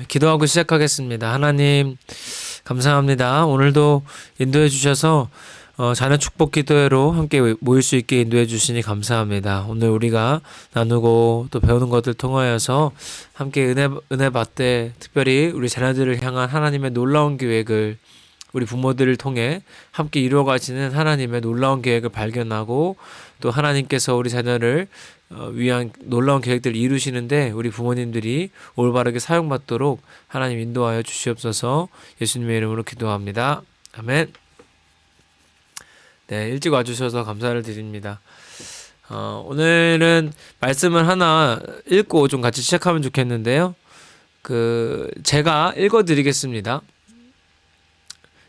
기도하고 시작하겠습니다. 하나님, 감사합니다. 오늘도 인도해 주셔서 자녀 축복 기도회로 함께 모일 수 있게 인도해 주시니 감사합니다. 오늘 우리가 나누고 또 배우는 것들 통하여서 함께 은혜 받되 특별히 우리 자녀들을 향한 하나님의 놀라운 계획을 우리 부모들을 통해 함께 이루어 가시는 하나님의 놀라운 계획을 발견하고 또 하나님께서 우리 자녀를 위한 놀라운 계획들을 이루시는데 우리 부모님들이 올바르게 사용받도록 하나님 인도하여 주시옵소서. 예수님의 이름으로 기도합니다. 아멘. 네, 일찍 와주셔서 감사를 드립니다. 오늘은 말씀을 하나 읽고 좀 같이 시작하면 좋겠는데요. 제가 읽어드리겠습니다.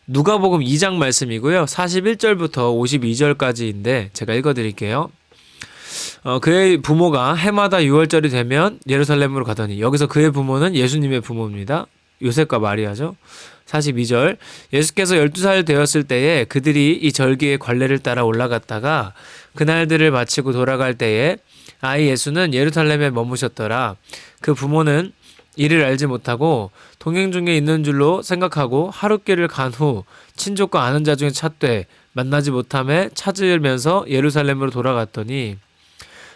누가복음 2장 말씀이고요. 41절부터 52절까지인데 제가 읽어드릴게요. 그의 부모가 해마다 6월절이 되면 예루살렘으로 가더니, 여기서 그의 부모는 예수님의 부모입니다. 요셉과 마리아죠. 42절, 예수께서 12살 되었을 때에 그들이 이 절기의 관례를 따라 올라갔다가 그날들을 마치고 돌아갈 때에 아이 예수는 예루살렘에 머무셨더라. 그 부모는 이를 알지 못하고 동행 중에 있는 줄로 생각하고 하룻길을 간 후 친족과 아는 자 중에 찾되 만나지 못함에 찾으면서 예루살렘으로 돌아갔더니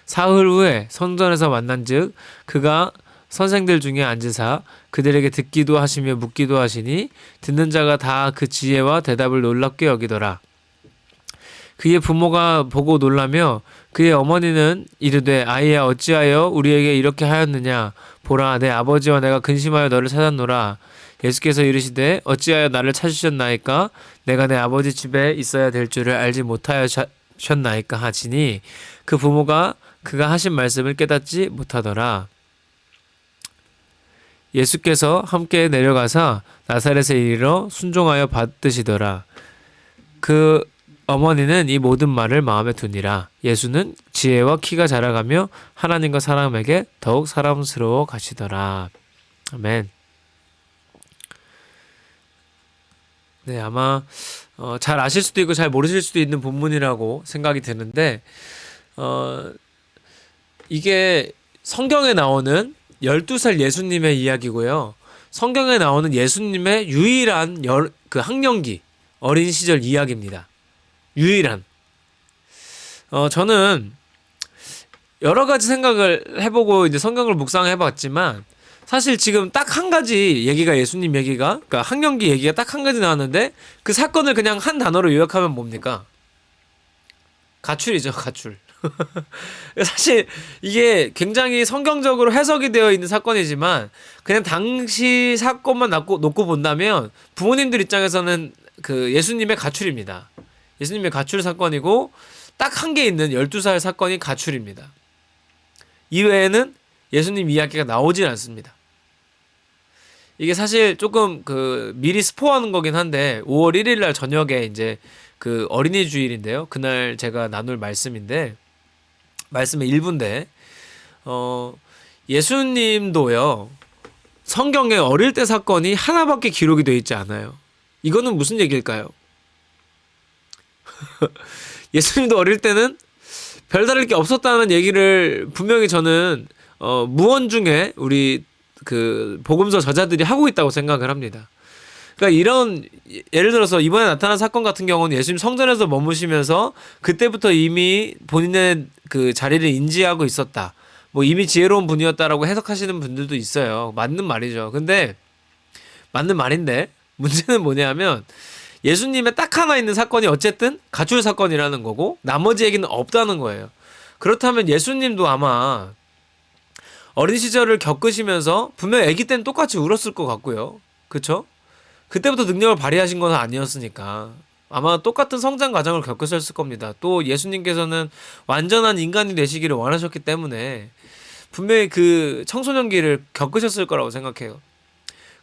사흘 후에 성전에서 만난즉 그가 선생들 중에 앉으사 그들에게 듣기도 하시며 묻기도 하시니 듣는 자가 다 그 지혜와 대답을 놀랍게 여기더라. 그의 부모가 보고 놀라며 그의 어머니는 이르되 아이야 어찌하여 우리에게 이렇게 하였느냐. 보라 내 아버지와 내가 근심하여 너를 찾았노라. 예수께서 이르시되 어찌하여 나를 찾으셨나이까. 내가 내 아버지 집에 있어야 될 줄을 알지 못하였나이까 하시니 그 부모가 그가 하신 말씀을 깨닫지 못하더라. 예수께서 함께 내려가사 나사렛에 이르러 순종하여 받드시더라. 그 어머니는 이 모든 말을 마음에 두니라. 예수는 지혜와 키가 자라가며 하나님과 사람에게 더욱 사랑스러워 가시더라. 아멘. 네, 아마 잘 아실 수도 있고 잘 모르실 수도 있는 본문이라고 생각이 드는데 이게 성경에 나오는 12살 예수님의 이야기고요. 성경에 나오는 예수님의 유일한 학령기, 어린 시절 이야기입니다. 유일한. 저는 여러 가지 생각을 해보고 이제 성경을 묵상해봤지만 사실 지금 딱 한 가지 얘기가 예수님 얘기가, 그러니까 학령기 얘기가 딱 한 가지 나왔는데 그 사건을 그냥 한 단어로 요약하면 뭡니까? 가출이죠, 가출. 사실 이게 굉장히 성경적으로 해석이 되어 있는 사건이지만 그냥 당시 사건만 놓고 본다면 부모님들 입장에서는 그 예수님의 가출입니다. 예수님의 가출 사건이고 딱 한 개 있는 12살 사건이 가출입니다. 이외에는 예수님 이야기가 나오질 않습니다. 이게 사실 조금 미리 스포하는 거긴 한데 5월 1일 날 저녁에 이제 그 어린이 주일인데요. 그날 제가 나눌 말씀인데 말씀의 일부인데 예수님도요. 성경에 어릴 때 사건이 하나밖에 기록이 되어 있지 않아요. 이거는 무슨 얘기일까요? 예수님도 어릴 때는 별다를 게 없었다는 얘기를 분명히 저는 무언 중에 우리 그 복음서 저자들이 하고 있다고 생각을 합니다. 그러니까 이런 예를 들어서 이번에 나타난 사건 같은 경우는 예수님 성전에서 머무시면서 그때부터 이미 본인의 그 자리를 인지하고 있었다. 뭐 이미 지혜로운 분이었다라고 해석하시는 분들도 있어요. 맞는 말이죠. 근데 맞는 말인데 문제는 뭐냐면 예수님의 딱 하나 있는 사건이 어쨌든 가출 사건이라는 거고 나머지 얘기는 없다는 거예요. 그렇다면 예수님도 아마 어린 시절을 겪으시면서 분명 아기 때는 똑같이 울었을 것 같고요. 그쵸? 그때부터 능력을 발휘하신 건 아니었으니까 아마 똑같은 성장 과정을 겪으셨을 겁니다. 또 예수님께서는 완전한 인간이 되시기를 원하셨기 때문에 분명히 그 청소년기를 겪으셨을 거라고 생각해요.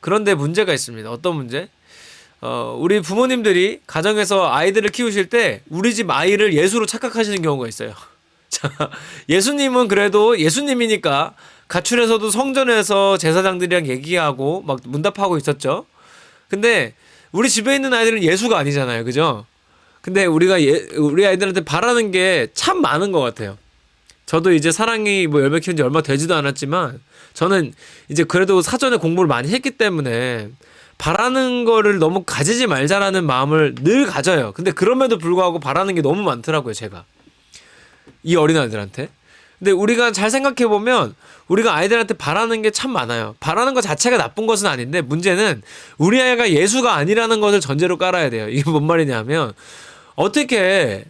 그런데 문제가 있습니다. 어떤 문제? 우리 부모님들이 가정에서 아이들을 키우실 때 우리 집 아이를 예수로 착각하시는 경우가 있어요. 자, 예수님은 그래도 예수님이니까 가출에서도 성전에서 제사장들이랑 얘기하고 막 문답하고 있었죠. 근데 우리 집에 있는 아이들은 예수가 아니잖아요. 그죠? 근데 우리 아이들한테 바라는 게 참 많은 것 같아요. 저도 이제 사랑이 뭐 열매 키운 지 얼마 되지도 않았지만 저는 이제 그래도 사전에 공부를 많이 했기 때문에 바라는 거를 너무 가지지 말자라는 마음을 늘 가져요. 근데 그럼에도 불구하고 바라는 게 너무 많더라고요, 제가. 이 어린아이들한테. 근데 우리가 잘 생각해 보면 우리가 아이들한테 바라는 게 참 많아요. 바라는 것 자체가 나쁜 것은 아닌데 문제는 우리 아이가 예수가 아니라는 것을 전제로 깔아야 돼요. 이게 뭔 말이냐면 어떻게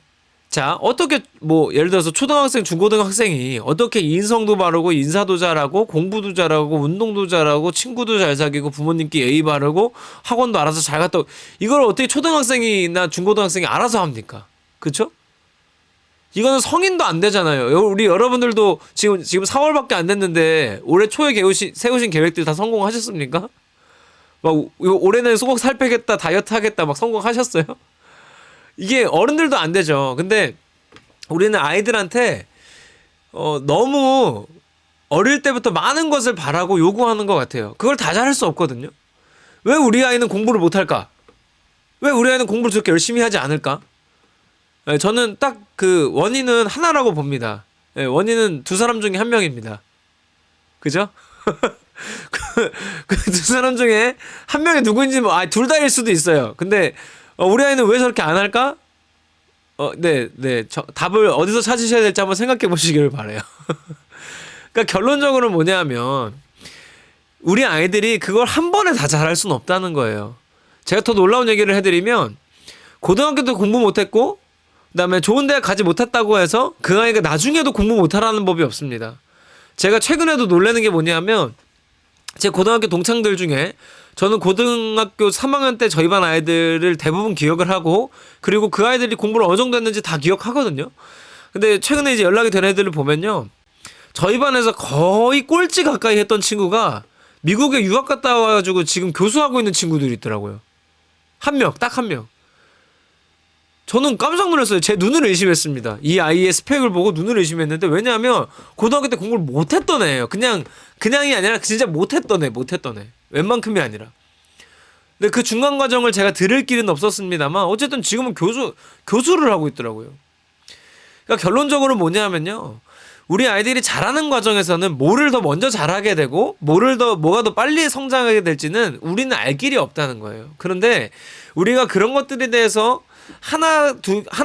뭐 예를 들어서 초등학생, 중고등학생이 어떻게 인성도 바르고 인사도 잘하고 공부도 잘하고 운동도 잘하고 친구도 잘 사귀고 부모님께 예의 바르고 학원도 알아서 잘 갔다 이걸 어떻게 초등학생이나 중고등학생이 알아서 합니까? 그쵸? 이거는 성인도 안 되잖아요. 우리 여러분들도 지금 4월밖에 안 됐는데 올해 초에 세우신 계획들 다 성공하셨습니까? 막 올해는 꼭 살 빼겠다, 다이어트 하겠다 막 성공하셨어요? 이게 어른들도 안 되죠. 근데 우리는 아이들한테 너무 어릴 때부터 많은 것을 바라고 요구하는 것 같아요. 그걸 다 잘할 수 없거든요. 왜 우리 아이는 공부를 못할까? 왜 우리 아이는 공부를 저렇게 열심히 하지 않을까? 저는 딱 그 원인은 하나라고 봅니다. 원인은 두 사람 중에 한 명입니다. 그죠? 그 두 사람 중에 한 명이 누구인지 둘 다일 수도 있어요. 근데 우리 아이는 왜 저렇게 안 할까? 네. 답을 어디서 찾으셔야 될지 한번 생각해 보시기를 바라요. 그러니까 결론적으로 뭐냐면 우리 아이들이 그걸 한 번에 다 잘할 수는 없다는 거예요. 제가 더 놀라운 얘기를 해드리면 고등학교 때 공부 못했고 그다음에 좋은 대학 가지 못했다고 해서 그 아이가 나중에도 공부 못하라는 법이 없습니다. 제가 최근에도 놀라는 게 뭐냐면 제 고등학교 동창들 중에 저는 고등학교 3학년 때 저희 반 아이들을 대부분 기억을 하고 그리고 그 아이들이 공부를 어느 정도 했는지 다 기억하거든요. 근데 최근에 이제 연락이 된 애들을 보면요. 저희 반에서 거의 꼴찌 가까이 했던 친구가 미국에 유학 갔다 와가지고 지금 교수하고 있는 친구들이 있더라고요. 딱 한 명. 저는 깜짝 놀랐어요. 제 눈을 의심했습니다. 이 아이의 스펙을 보고 눈을 의심했는데 왜냐하면 고등학교 때 공부를 못했던 애예요. 그냥이 아니라 진짜 못했던 애. 웬만큼이 아니라. 근데 그 중간 과정을 제가 들을 길은 없었습니다만 어쨌든 지금은 교수를 하고 있더라고요. 그러니까 결론적으로 뭐냐면요. 우리 아이들이 자라는 과정에서는 뭐를 더 먼저 잘하게 되고 뭐가 더 빨리 성장하게 될지는 우리는 알 길이 없다는 거예요. 그런데 우리가 그런 것들에 대해서 하나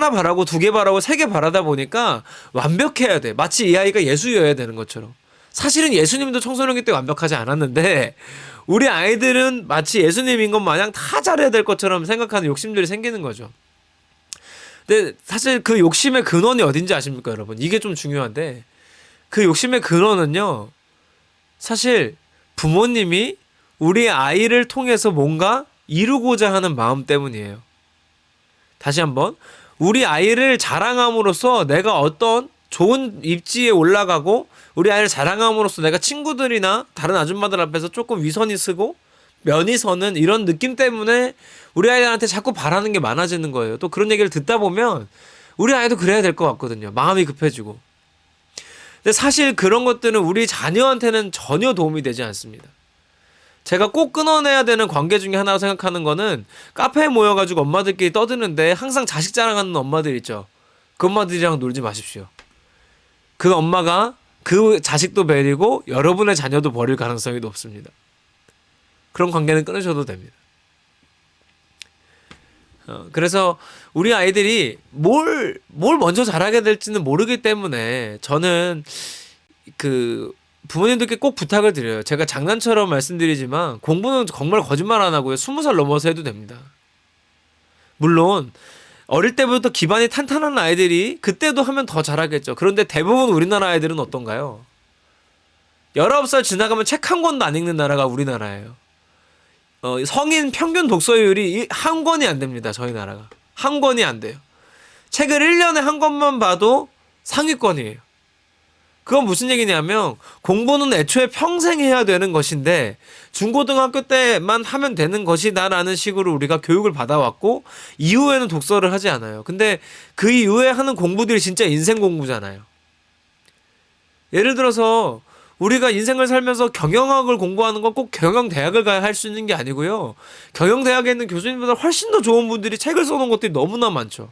바라고 두 개 바라고 세 개 바라다 보니까 완벽해야 돼. 마치 이 아이가 예수여야 되는 것처럼. 사실은 예수님도 청소년기 때 완벽하지 않았는데 우리 아이들은 마치 예수님인 것 마냥 다 잘해야 될 것처럼 생각하는 욕심들이 생기는 거죠. 근데 사실 그 욕심의 근원이 어딘지 아십니까, 여러분? 이게 좀 중요한데 그 욕심의 근원은요. 사실 부모님이 우리 아이를 통해서 뭔가 이루고자 하는 마음 때문이에요. 다시 한번 우리 아이를 자랑함으로써 내가 어떤 좋은 입지에 올라가고 우리 아이를 자랑함으로써 내가 친구들이나 다른 아줌마들 앞에서 조금 위선이 쓰고 면이 서는 이런 느낌 때문에 우리 아이들한테 자꾸 바라는 게 많아지는 거예요. 또 그런 얘기를 듣다 보면 우리 아이도 그래야 될 것 같거든요. 마음이 급해지고. 근데 사실 그런 것들은 우리 자녀한테는 전혀 도움이 되지 않습니다. 제가 꼭 끊어내야 되는 관계 중에 하나로 생각하는 거는 카페에 모여가지고 엄마들끼리 떠드는데 항상 자식 자랑하는 엄마들 있죠. 그 엄마들이랑 놀지 마십시오. 그 엄마가 그 자식도 버리고 여러분의 자녀도 버릴 가능성이 높습니다. 그런 관계는 끊으셔도 됩니다. 그래서 우리 아이들이 뭘 먼저 잘하게 될지는 모르기 때문에 저는 부모님들께 꼭 부탁을 드려요. 제가 장난처럼 말씀드리지만 공부는 정말 거짓말 안 하고요. 20살 넘어서 해도 됩니다. 물론 어릴 때부터 기반이 탄탄한 아이들이 그때도 하면 더 잘하겠죠. 그런데 대부분 우리나라 아이들은 어떤가요? 19살 지나가면 책 한 권도 안 읽는 나라가 우리나라예요. 성인 평균 독서율이 한 권이 안 됩니다. 저희 나라가. 한 권이 안 돼요. 책을 1년에 한 권만 봐도 상위권이에요. 그건 무슨 얘기냐면 공부는 애초에 평생 해야 되는 것인데 중고등학교 때만 하면 되는 것이다라는 식으로 우리가 교육을 받아왔고 이후에는 독서를 하지 않아요. 근데 그 이후에 하는 공부들이 진짜 인생 공부잖아요. 예를 들어서 우리가 인생을 살면서 경영학을 공부하는 건 꼭 경영대학을 가야 할 수 있는 게 아니고요. 경영대학에 있는 교수님보다 훨씬 더 좋은 분들이 책을 써놓은 것들이 너무나 많죠.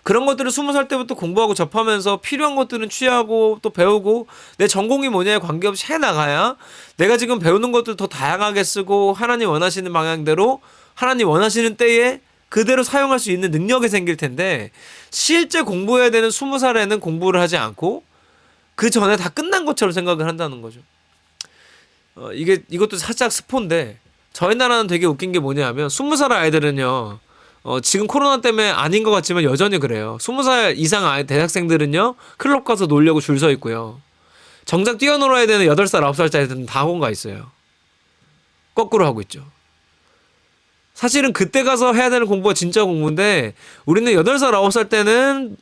그런 것들을 20살 때부터 공부하고 접하면서 필요한 것들은 취하고 또 배우고 내 전공이 뭐냐에 관계없이 해나가야 내가 지금 배우는 것들 더 다양하게 쓰고 하나님 원하시는 방향대로 하나님 원하시는 때에 그대로 사용할 수 있는 능력이 생길 텐데 실제 공부해야 되는 20살에는 공부를 하지 않고 그 전에 다 끝난 것처럼 생각을 한다는 거죠. 이것도 살짝 스포인데 저희 나라는 되게 웃긴 게 뭐냐면 20살 아이들은요 지금 코로나 때문에 아닌 것 같지만 여전히 그래요. 20살 이상 대학생들은요 클럽 가서 놀려고 줄 서 있고요. 정작 뛰어놀아야 되는 8살 9살짜리들은 다 학원 가 있어요. 거꾸로 하고 있죠. 사실은 그때 가서 해야 되는 공부가 진짜 공부인데 우리는 8살 9살 때는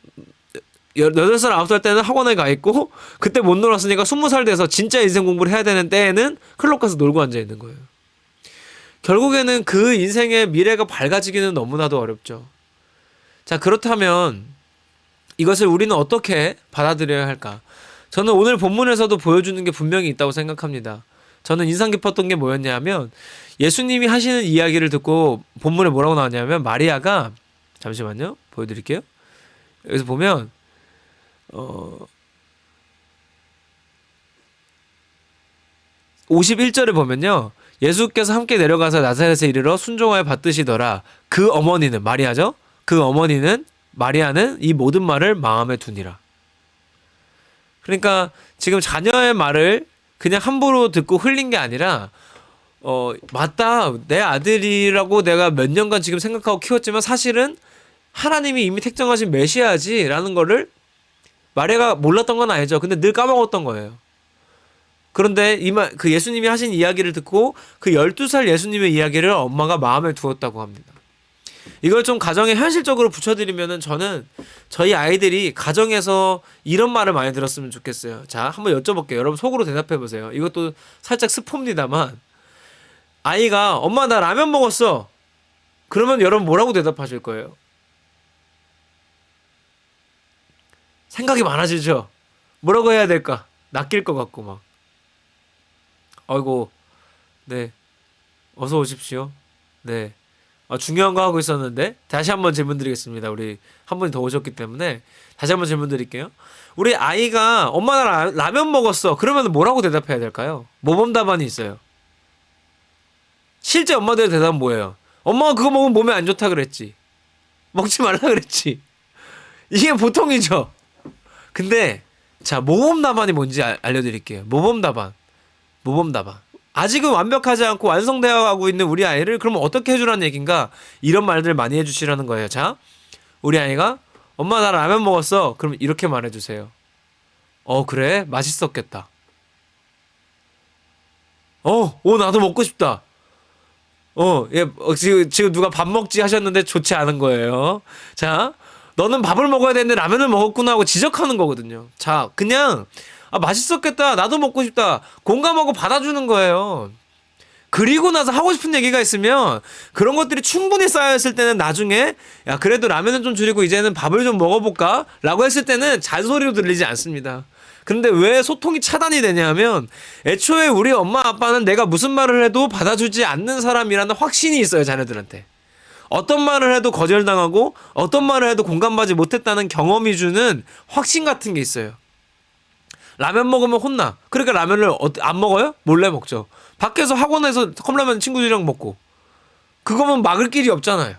8살 9살 때는 학원에 가 있고 그때 못 놀았으니까 20살 돼서 진짜 인생 공부를 해야 되는 때에는 클럽 가서 놀고 앉아 있는 거예요. 결국에는 그 인생의 미래가 밝아지기는 너무나도 어렵죠. 자, 그렇다면 이것을 우리는 어떻게 받아들여야 할까? 저는 오늘 본문에서도 보여주는 게 분명히 있다고 생각합니다. 저는 인상 깊었던 게 뭐였냐면 예수님이 하시는 이야기를 듣고 본문에 뭐라고 나왔냐면 마리아가 잠시만요. 보여드릴게요. 여기서 보면 51절에 보면요. 예수께서 함께 내려가서 나사렛에 이르러 순종하여 받드시더라. 그 어머니는 마리아죠. 그 어머니는 마리아는 이 모든 말을 마음에 두니라. 그러니까 지금 자녀의 말을 그냥 함부로 듣고 흘린 게 아니라 맞다. 내 아들이라고 내가 몇 년간 지금 생각하고 키웠지만 사실은 하나님이 이미 택정하신 메시아지라는 거를 마리아가 몰랐던 건 아니죠. 근데 늘 까먹었던 거예요. 그런데 그 예수님이 하신 이야기를 듣고 그 12살 예수님의 이야기를 엄마가 마음에 두었다고 합니다. 이걸 좀 가정에 현실적으로 붙여드리면은 저는 저희 아이들이 가정에서 이런 말을 많이 들었으면 좋겠어요. 자, 한번 여쭤볼게요. 여러분 속으로 대답해보세요. 이것도 살짝 스포입니다만 아이가 엄마 나 라면 먹었어. 그러면 여러분 뭐라고 대답하실 거예요? 생각이 많아지죠. 뭐라고 해야 될까? 낚일 것 같고 막. 아이고, 네, 어서 오십시오. 네, 중요한 거 하고 있었는데 다시 한번 질문 드리겠습니다. 우리 한 분이 더 오셨기 때문에 다시 한번 질문 드릴게요. 우리 아이가 엄마 나 라면 먹었어. 그러면 뭐라고 대답해야 될까요? 모범 답안이 있어요. 실제 엄마들의 대답은 뭐예요? 엄마가 그거 먹으면 몸에 안 좋다 그랬지. 먹지 말라 그랬지. 이게 보통이죠. 근데 자, 모범 답안이 뭔지 알려드릴게요. 모범 답안. 아직은 완벽하지 않고 완성되어 가고 있는 우리 아이를 그러면 어떻게 해주라는 얘기인가? 이런 말들 많이 해주시라는 거예요. 자, 우리 아이가 엄마 나 라면 먹었어. 그럼 이렇게 말해주세요. 그래? 맛있었겠다. 나도 먹고 싶다. 지금 누가 밥 먹지 하셨는데 좋지 않은 거예요. 자, 너는 밥을 먹어야 되는데 라면을 먹었구나 하고 지적하는 거거든요. 자, 그냥 맛있었겠다. 나도 먹고 싶다. 공감하고 받아주는 거예요. 그리고 나서 하고 싶은 얘기가 있으면 그런 것들이 충분히 쌓여있을 때는 나중에 야 그래도 라면은 좀 줄이고 이제는 밥을 좀 먹어볼까? 라고 했을 때는 잔소리로 들리지 않습니다. 근데 왜 소통이 차단이 되냐면 애초에 우리 엄마 아빠는 내가 무슨 말을 해도 받아주지 않는 사람이라는 확신이 있어요. 자녀들한테. 어떤 말을 해도 거절당하고 어떤 말을 해도 공감받지 못했다는 경험이 주는 확신 같은 게 있어요. 라면 먹으면 혼나. 그러니까 라면을 안 먹어요? 몰래 먹죠. 밖에서 학원에서 컵라면 친구들이랑 먹고. 그거면 막을 길이 없잖아요.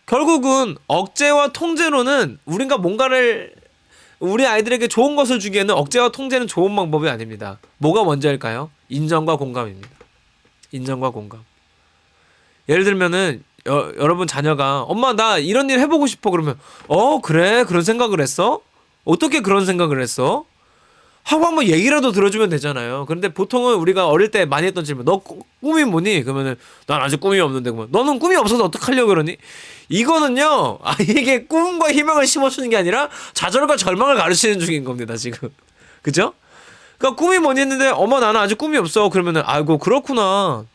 결국은 억제와 통제로는 우리가 뭔가를 우리 아이들에게 좋은 것을 주기에는 억제와 통제는 좋은 방법이 아닙니다. 뭐가 먼저일까요? 인정과 공감입니다. 인정과 공감. 예를 들면은 여러분 자녀가 엄마 나 이런 일 해보고 싶어 그러면 그래? 그런 생각을 했어? 어떻게 그런 생각을 했어? 하고 한번 얘기라도 들어주면 되잖아요. 그런데 보통은 우리가 어릴 때 많이 했던 질문 너 꿈이 뭐니? 그러면은 난 아직 꿈이 없는데 그러면 너는 꿈이 없어서 어떡하려고 그러니? 이거는요 이게 꿈과 희망을 심어주는 게 아니라 좌절과 절망을 가르치는 중인 겁니다 지금. 그죠? 그러니까 꿈이 뭐니 했는데 엄마 나는 아직 꿈이 없어 그러면은 아이고 그렇구나.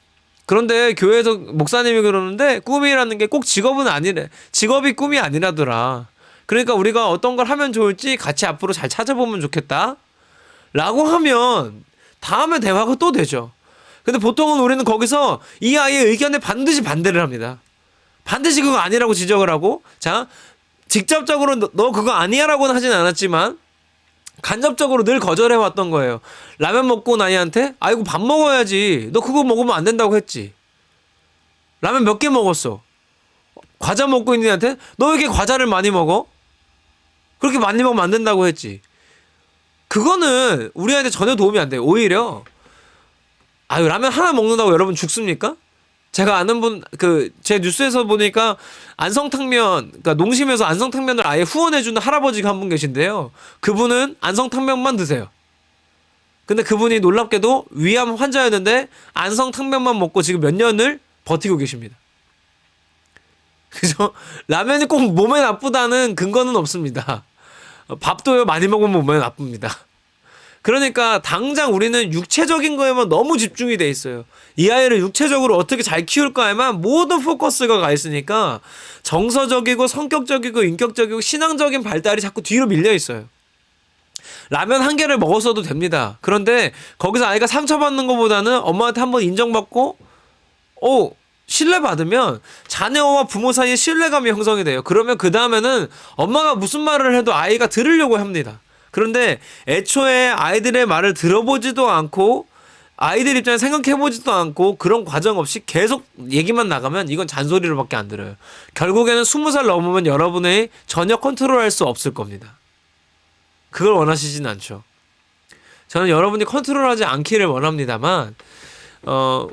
그런데 교회에서 목사님이 그러는데 꿈이라는 게 꼭 직업은 아니래. 직업이 꿈이 아니라더라. 그러니까 우리가 어떤 걸 하면 좋을지 같이 앞으로 잘 찾아보면 좋겠다 라고 하면 다음에 대화가 또 되죠. 근데 보통은 우리는 거기서 이 아이의 의견에 반드시 반대를 합니다. 반드시 그거 아니라고 지적을 하고 자 직접적으로 너 그거 아니야라고는 하진 않았지만 간접적으로 늘 거절해 왔던 거예요. 라면 먹고 온 아이한테 아이고 밥 먹어야지. 너 그거 먹으면 안 된다고 했지. 라면 몇 개 먹었어. 과자 먹고 있는 애한테 너 왜 이렇게 과자를 많이 먹어? 그렇게 많이 먹으면 안 된다고 했지. 그거는 우리한테 전혀 도움이 안 돼요. 오히려 아유 라면 하나 먹는다고 여러분 죽습니까? 제가 아는 분 제 뉴스에서 보니까 안성탕면 그러니까 농심에서 안성탕면을 아예 후원해주는 할아버지가 한 분 계신데요. 그분은 안성탕면만 드세요. 근데 그분이 놀랍게도 위암 환자였는데 안성탕면만 먹고 지금 몇 년을 버티고 계십니다. 그래서 라면이 꼭 몸에 나쁘다는 근거는 없습니다. 밥도요 많이 먹으면 몸에 나쁩니다. 그러니까 당장 우리는 육체적인 거에만 너무 집중이 돼 있어요. 이 아이를 육체적으로 어떻게 잘 키울까에만 모든 포커스가 가 있으니까 정서적이고 성격적이고 인격적이고 신앙적인 발달이 자꾸 뒤로 밀려 있어요. 라면 한 개를 먹었어도 됩니다. 그런데 거기서 아이가 상처받는 것보다는 엄마한테 한번 인정받고 신뢰받으면 자녀와 부모 사이에 신뢰감이 형성이 돼요. 그러면 그 다음에는 엄마가 무슨 말을 해도 아이가 들으려고 합니다. 그런데 애초에 아이들의 말을 들어보지도 않고 아이들 입장에 생각해보지도 않고 그런 과정 없이 계속 얘기만 나가면 이건 잔소리로밖에 안 들어요. 결국에는 20살 넘으면 여러분의 전혀 컨트롤할 수 없을 겁니다. 그걸 원하시진 않죠. 저는 여러분이 컨트롤하지 않기를 원합니다만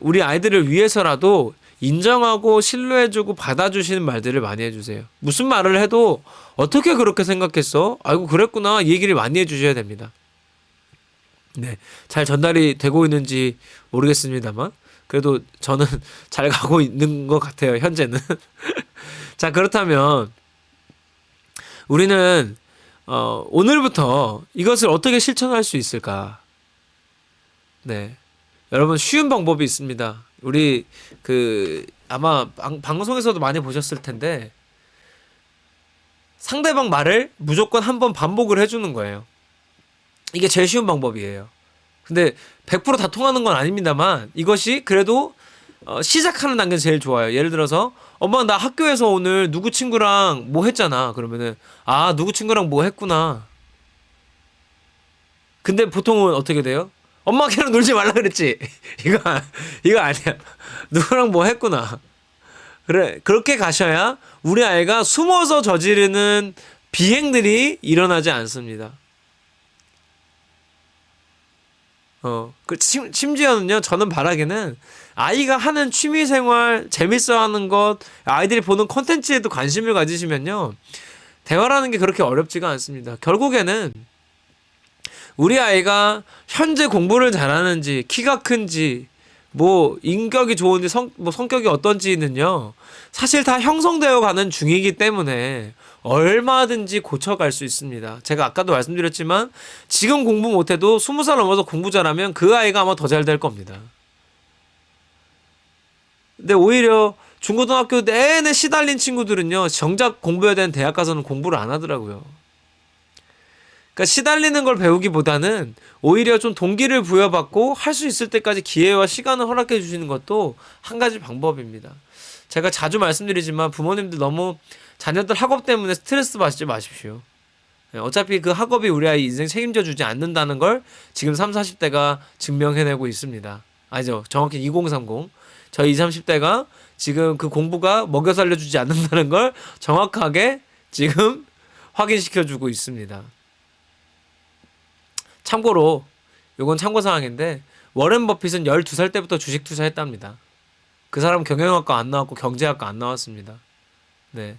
우리 아이들을 위해서라도 인정하고 신뢰해주고 받아주시는 말들을 많이 해주세요. 무슨 말을 해도 어떻게 그렇게 생각했어? 아이고 그랬구나. 이 얘기를 많이 해주셔야 됩니다. 네, 잘 전달이 되고 있는지 모르겠습니다만 그래도 저는 잘 가고 있는 것 같아요. 현재는. 자, 그렇다면 우리는 오늘부터 이것을 어떻게 실천할 수 있을까? 네, 여러분 쉬운 방법이 있습니다. 우리 아마 방송에서도 많이 보셨을 텐데 상대방 말을 무조건 한번 반복을 해주는 거예요. 이게 제일 쉬운 방법이에요. 근데 100%다 통하는 건 아닙니다만 이것이 그래도 시작하는 단계는 제일 좋아요. 예를 들어서 엄마 나 학교에서 오늘 누구 친구랑 뭐 했잖아. 그러면은 누구 친구랑 뭐 했구나. 근데 보통은 어떻게 돼요? 엄마 걔랑 놀지 말라 그랬지. 이거 아니야. 누구랑 뭐 했구나. 그래, 그렇게 가셔야 우리 아이가 숨어서 저지르는 비행들이 일어나지 않습니다. 심지어는요, 저는 바라기는 아이가 하는 취미생활, 재밌어 하는 것, 아이들이 보는 콘텐츠에도 관심을 가지시면요, 대화라는 게 그렇게 어렵지가 않습니다. 결국에는 우리 아이가 현재 공부를 잘하는지, 키가 큰지, 뭐 인격이 좋은지, 성격이 어떤지는요, 사실 다 형성되어 가는 중이기 때문에 얼마든지 고쳐갈 수 있습니다. 제가 아까도 말씀드렸지만 지금 공부 못해도 20살 넘어서 공부 잘하면 그 아이가 아마 더 잘 될 겁니다. 근데 오히려 중고등학교 내내 시달린 친구들은요, 정작 공부해야 되는 대학 가서는 공부를 안 하더라고요. 그러니까 시달리는 걸 배우기보다는 오히려 좀 동기를 부여받고 할 수 있을 때까지 기회와 시간을 허락해 주시는 것도 한 가지 방법입니다. 제가 자주 말씀드리지만 부모님들 너무 자녀들 학업 때문에 스트레스 받지 마십시오. 어차피 그 학업이 우리 아이 인생 책임져 주지 않는다는 걸 지금 30, 40대가 증명해내고 있습니다. 아니죠. 정확히 2030. 저희 20, 30대가 지금 그 공부가 먹여 살려주지 않는다는 걸 정확하게 지금 확인시켜주고 있습니다. 참고로 요건 참고사항인데 워렌 버핏은 12살 때부터 주식 투자했답니다. 그 사람은 경영학과 안 나왔고 경제학과 안 나왔습니다. 네,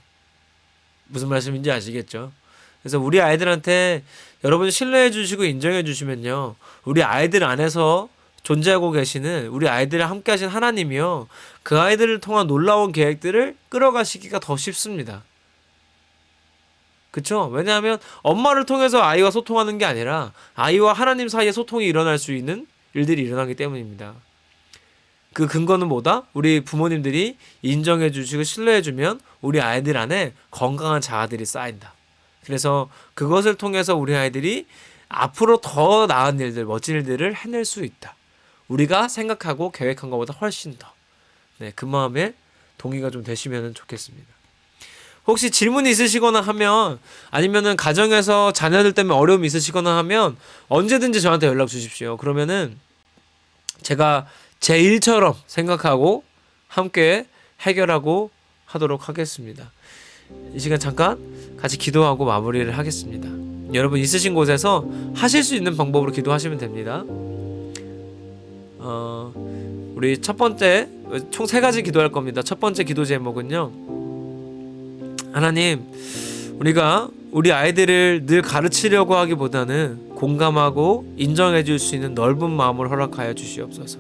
무슨 말씀인지 아시겠죠? 그래서 우리 아이들한테 여러분 신뢰해 주시고 인정해 주시면요, 우리 아이들 안에서 존재하고 계시는 우리 아이들을 함께 하신 하나님이요, 그 아이들을 통한 놀라운 계획들을 끌어가시기가 더 쉽습니다. 그쵸? 왜냐하면 엄마를 통해서 아이와 소통하는 게 아니라 아이와 하나님 사이에 소통이 일어날 수 있는 일들이 일어나기 때문입니다. 그 근거는 뭐다? 우리 부모님들이 인정해 주시고 신뢰해 주면 우리 아이들 안에 건강한 자아들이 쌓인다. 그래서 그것을 통해서 우리 아이들이 앞으로 더 나은 일들, 멋진 일들을 해낼 수 있다. 우리가 생각하고 계획한 것보다 훨씬 더. 네, 그 마음에 동의가 좀 되시면 좋겠습니다. 혹시 질문이 있으시거나 하면, 아니면은 가정에서 자녀들 때문에 어려움이 있으시거나 하면 언제든지 저한테 연락 주십시오. 그러면은 제가 제 일처럼 생각하고 함께 해결하고 하도록 하겠습니다. 이 시간 잠깐 같이 기도하고 마무리를 하겠습니다. 여러분 있으신 곳에서 하실 수 있는 방법으로 기도하시면 됩니다. 우리 첫 번째, 총 3가지 기도할 겁니다. 첫 번째 기도 제목은요, 하나님, 우리가 우리 아이들을 늘 가르치려고 하기보다는 공감하고 인정해 줄 수 있는 넓은 마음을 허락하여 주시옵소서.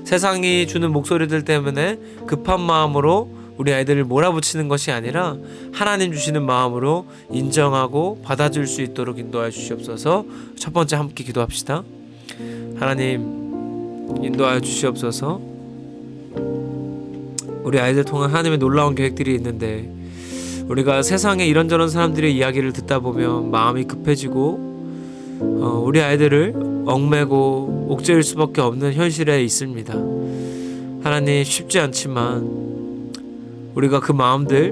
세상이 주는 목소리들 때문에 급한 마음으로 우리 아이들을 몰아붙이는 것이 아니라 하나님 주시는 마음으로 인정하고 받아줄 수 있도록 인도하여 주시옵소서. 첫 번째 함께 기도합시다. 하나님, 인도하여 주시옵소서. 우리 아이들 통한 하나님의 놀라운 계획들이 있는데 우리가 세상에 이런저런 사람들의 이야기를 듣다 보면 마음이 급해지고 우리 아이들을 얽매고 옥죄일 수밖에 없는 현실에 있습니다. 하나님, 쉽지 않지만 우리가 그 마음들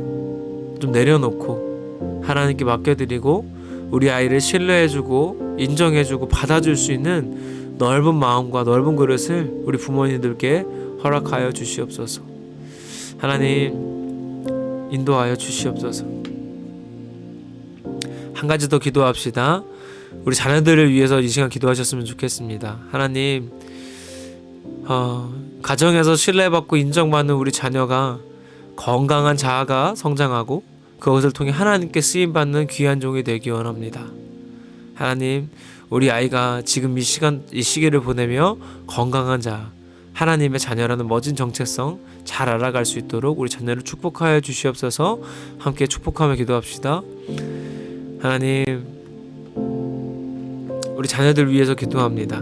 좀 내려놓고 하나님께 맡겨드리고 우리 아이를 신뢰해주고 인정해주고 받아줄 수 있는 넓은 마음과 넓은 그릇을 우리 부모님들께 허락하여 주시옵소서. 하나님, 인도하여 주시옵소서. 한 가지 더 기도합시다. 우리 자녀들을 위해서 이 시간 기도하셨으면 좋겠습니다. 하나님, 가정에서 신뢰받고 인정받는 우리 자녀가 건강한 자아가 성장하고 그것을 통해 하나님께 쓰임받는 귀한 종이 되기 원합니다. 하나님, 우리 아이가 지금 이 시기를 보내며 건강한 자아, 하나님의 자녀라는 멋진 정체성 잘 알아갈 수 있도록 우리 자녀를 축복하여 주시옵소서. 함께 축복하며 기도합시다. 하나님, 우리 자녀들 위해서 기도합니다.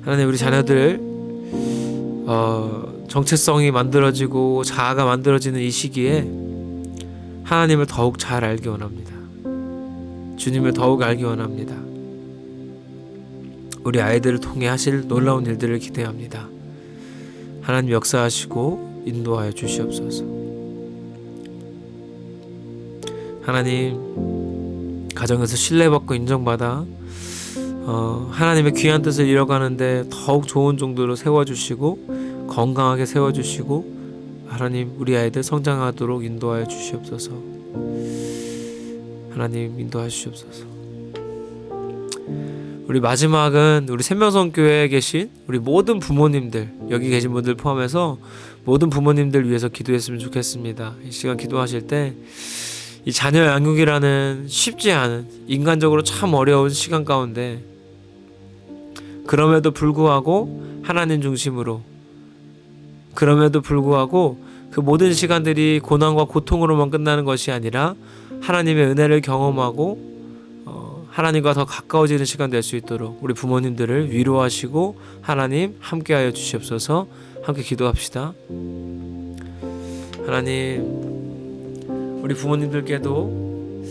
하나님, 우리 자녀들 정체성이 만들어지고 자아가 만들어지는 이 시기에 하나님을 더욱 잘 알기 원합니다. 주님을 더욱 알기 원합니다. 우리 아이들을 통해 하실 놀라운 일들을 기대합니다. 하나님 역사하시고 인도하여 주시옵소서. 하나님, 가정에서 신뢰받고 인정받아 하나님의 귀한 뜻을 이뤄가는데 더욱 좋은 종들로 세워주시고 건강하게 세워주시고 하나님, 우리 아이들 성장하도록 인도하여 주시옵소서. 하나님, 인도하여 주시옵소서. 우리 마지막은 우리 생명성교회에 계신 우리 모든 부모님들, 여기 계신 분들 포함해서 모든 부모님들 위해서 기도했으면 좋겠습니다. 이 시간 기도하실 때 이 자녀 양육이라는 쉽지 않은, 인간적으로 참 어려운 시간 가운데 그럼에도 불구하고 하나님 중심으로, 그럼에도 불구하고 그 모든 시간들이 고난과 고통으로만 끝나는 것이 아니라 하나님의 은혜를 경험하고 하나님과 더 가까워지는 시간 될 수 있도록 우리 부모님들을 위로하시고 하나님 함께하여 주시옵소서. 함께 기도합시다. 하나님, 우리 부모님들께도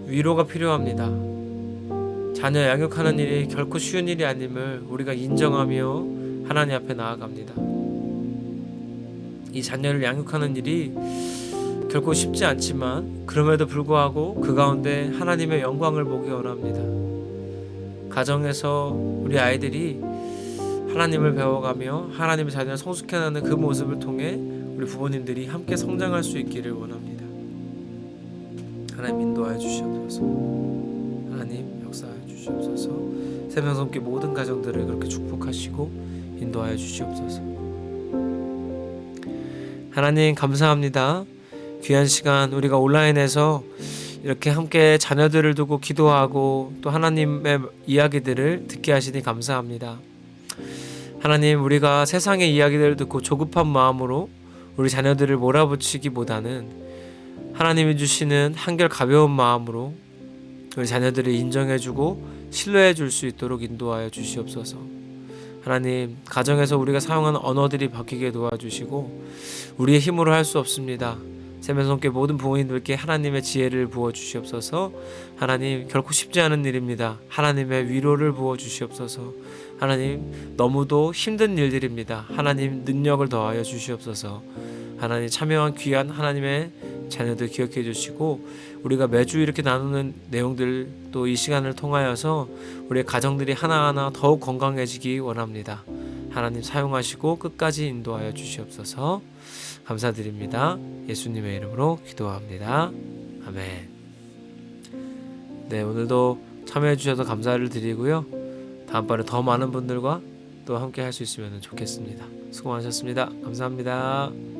위로가 필요합니다. 자녀 양육하는 일이 결코 쉬운 일이 아님을 우리가 인정하며 하나님 앞에 나아갑니다. 이 자녀를 양육하는 일이 결코 쉽지 않지만 그럼에도 불구하고 그 가운데 하나님의 영광을 보기 원합니다. 가정에서 우리 아이들이 하나님을 배워가며 하나님의 자녀를 성숙해나가는 그 모습을 통해 우리 부모님들이 함께 성장할 수 있기를 원합니다. 하나님, 인도하여 주시옵소서. 하나님, 역사하여 주시옵소서. 생명성교 모든 가정들을 그렇게 축복하시고 인도하여 주시옵소서. 하나님, 감사합니다. 귀한 시간 우리가 온라인에서 이렇게 함께 자녀들을 두고 기도하고 또 하나님의 이야기들을 듣게 하시니 감사합니다. 하나님, 우리가 세상의 이야기들을 듣고 조급한 마음으로 우리 자녀들을 몰아붙이기보다는 하나님이 주시는 한결 가벼운 마음으로 우리 자녀들을 인정해주고 신뢰해줄 수 있도록 인도하여 주시옵소서. 하나님, 가정에서 우리가 사용하는 언어들이 바뀌게 도와주시고 우리의 힘으로 할 수 없습니다. 생명성교 모든 부모님들께 하나님의 지혜를 부어주시옵소서. 하나님, 결코 쉽지 않은 일입니다. 하나님의 위로를 부어주시옵소서. 하나님, 너무도 힘든 일들입니다. 하나님, 능력을 더하여 주시옵소서. 하나님 참여한 귀한 하나님의 자녀들 기억해 주시고 우리가 매주 이렇게 나누는 내용들 또 이 시간을 통하여서 우리의 가정들이 하나하나 더욱 건강해지기 원합니다. 하나님 사용하시고 끝까지 인도하여 주시옵소서. 감사드립니다. 예수님의 이름으로 기도합니다. 아멘. 네, 오늘도 참여해 주셔서 감사를 드리고요. 다음번에 더 많은 분들과 또 함께 할 수 있으면 좋겠습니다. 수고 많으셨습니다. 감사합니다.